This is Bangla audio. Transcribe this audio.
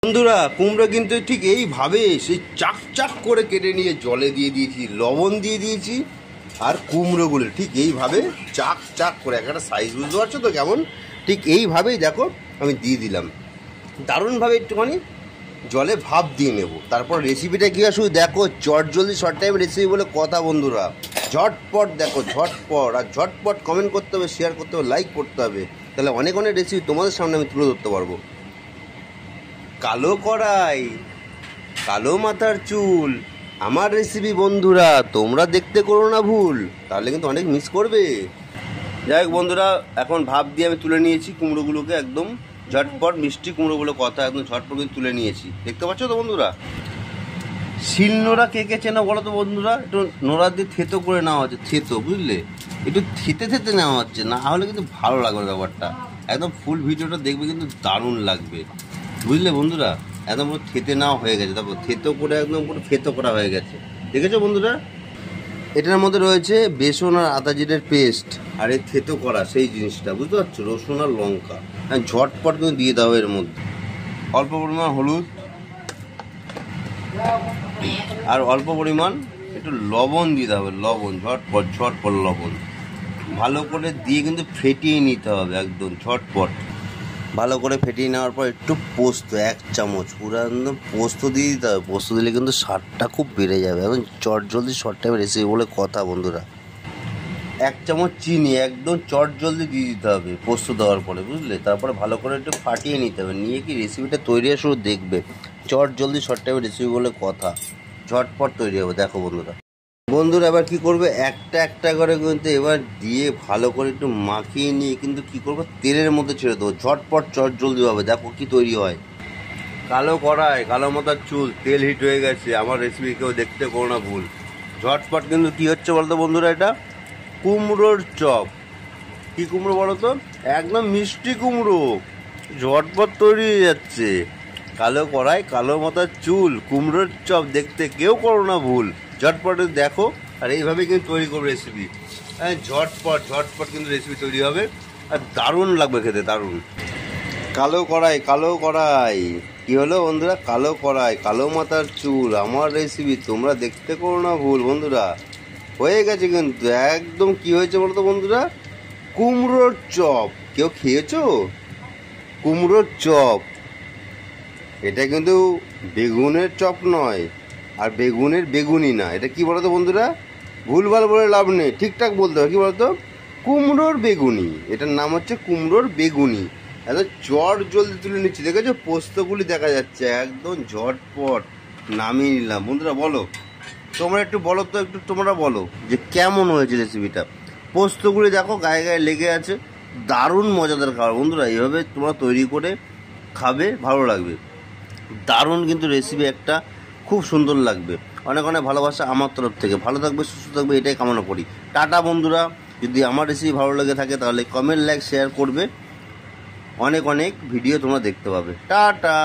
বন্ধুরা কুমড়ো কিন্তু ঠিক এইভাবে সেই চাক চাক করে কেটে নিয়ে জলে দিয়ে দিয়েছি, লবণ দিয়ে দিয়েছি, আর কুমড়োগুলো ঠিক এইভাবে চাক চাক করে একটা সাইজ বুঝতে পারছো তো কেমন, ঠিক এইভাবেই দেখো আমি দিয়ে দিলাম। দারুণভাবে একটুখানি জলে ভাপ দিয়ে নেব। তারপর রেসিপিটা কী হয় শুধু দেখো, চটজলদি শর্ট টাইম রেসিপি বলে কথা বন্ধুরা। ঝটপট দেখো, ঝটপট, আর ঝটপট কমেন্ট করতে হবে, শেয়ার করতে হবে, লাইক করতে হবে, তাহলে অনেক অনেক রেসিপি তোমাদের সামনে আমি তুলে ধরতে পারবো। কালো কড়াই, কালো মাথার চুল, আমার রেসিপি বন্ধুরা তোমরা দেখতে করো না ভুল, তাহলে কিন্তু অনেক মিস করবে। যাই হোক বন্ধুরা, এখন ভাপ দিয়ে আমি তুলে নিয়েছি কুমড়োগুলোকে, একদম ঝটপট মিষ্টি কুমড়োগুলো কথা একদম ঝটপট করে তুলে নিয়েছি, দেখতে পাচ্ছ তো বন্ধুরা। শিলনোড়া কে কে চেনো বলো তো বন্ধুরা, একটু নোড়া দিয়ে থেতো করে নেওয়া হচ্ছে, থেতো বুঝলে, একটু থেতে থেতে নেওয়া হচ্ছে, না হলে কিন্তু ভালো লাগবে ব্যাপারটা। একদম ফুল ভিডিওটা দেখবে কিন্তু দারুণ লাগবে, বুঝলে বন্ধুরা। একদম পুরো থেতে নেওয়া হয়ে গেছে, তারপর থেতো করে একদম পুরো থেতো করা হয়ে গেছে, দেখেছো বন্ধুরা। এটার মধ্যে রয়েছে বেসন আর আদা জিরের পেস্ট, আর এই থেতো করা সেই জিনিসটা, বুঝতে পারছো, রসুন আর লঙ্কা। হ্যাঁ, ঝটপট কিন্তু দিয়ে দাও এর মধ্যে। অল্প পরিমাণ হলুদ আর অল্প পরিমাণ একটু লবণ দিতে হবে, লবণ ঝটপট ঝটপট লবণ ভালো করে দিয়ে কিন্তু ফেটিয়ে নিতে হবে একদম ঝটপট। ভালো করে ফেটিয়ে নেওয়ার পর একটু পোস্ত, 1 চামচ পুরো একদম পোস্ত দিয়ে দিতে হবে। পোস্ত দিলে কিন্তু স্বাদটা খুব বেড়ে যাবে, এবং চটজলদি শর্ট টাইম রেসিপি বলে কথা বন্ধুরা। 1 চামচ চিনি একদম চটজলদি দিয়ে দিতে হবে পোস্ত দেওয়ার পরে, বুঝলে। তারপরে ভালো করে একটু ফাটিয়ে নিতে হবে, নিয়ে কি রেসিপিটা তৈরি হয়ে শুরু দেখবে। চটজলদি শর্ট টাইম রেসিপি বলে কথা, ঝটপট তৈরি হবে। দেখো বন্ধুরা, এবার কি করবে, একটা একটা করে কিন্তু এবার দিয়ে ভালো করে একটু মাখিয়ে নিয়ে কিন্তু কি করবো, তেলের মধ্যে ছেড়ে দেবো, ঝটপট চটজলদি হবে। দেখো কি তৈরি হয়। কালো কড়াই, কালো মাথার চুল, তেল হিট হয়ে গেছে, আমার রেসিপি কেউ দেখতে করো না ভুল। ঝটপট কিন্তু কি হচ্ছে বলতো বন্ধুরা, এটা কুমড়োর চপ। কি কুমড়ো বলো তো, একদম মিষ্টি কুমড়ো, ঝটপট তৈরি হয়ে যাচ্ছে। কালো কড়াই, কালো মাথার চুল, কুমড়োর চপ দেখতে কেউ করো না ভুল। ঝটপট দেখো, আর এইভাবে কিন্তু তৈরি করবো রেসিপি। হ্যাঁ, ঝটপট ঝটপট কিন্তু রেসিপি তৈরি হবে, আর দারুণ লাগবে খেতে, দারুণ। কালো কড়াই, কালো কড়াই, কি হলো বন্ধুরা, কালো কড়াই, কালো মাথার চুল, আমার রেসিপি তোমরা দেখতে করো না ভুল বন্ধুরা। হয়ে গেছে কিন্তু একদম। কি হয়েছে বলো তো বন্ধুরা, কুমড়োর চপ। কেউ খেয়েছো কুমড়োর চপ? এটা কিন্তু বেগুনের চপ নয়, আর বেগুনের বেগুনি না। এটা কি বলতো বন্ধুরা, ভুলভাল বলে লাভ নেই, ঠিকঠাক বলতে হবে। কি বলতো, কুমড়োর বেগুনি। এটার নাম হচ্ছে কুমড়োর বেগুনি। একদম চট জলদি তুলে নিচ্ছি, দেখেছো পোস্তগুলি দেখা যাচ্ছে, একদম ঝটপট নামিয়ে নিলাম। বন্ধুরা বলো, তোমরা একটু বলো তো, একটু তোমরা বলো যে কেমন হয়েছে রেসিপিটা। পোস্তগুলি দেখো গায়ে গায়ে লেগে আছে, দারুণ মজাদার খাবার বন্ধুরা। এইভাবে তোমরা তৈরি করে খাবে, ভালো লাগবে, দারুণ কিন্তু রেসিপি একটা, খুব সুন্দর লাগবে। অনেক অনেক ভালোবাসা আমার তরফ থেকে। ভালো থাকবে, সুস্থ থাকবে, এটাই কামনা করি। টাটা বন্ধুরা। যদি আমার রেসিপি ভালো লেগে থাকে তাহলে কমেন্ট, লাইক, শেয়ার করবে। অনেক অনেক ভিডিও তোমরা দেখতে পাবে। টাটা।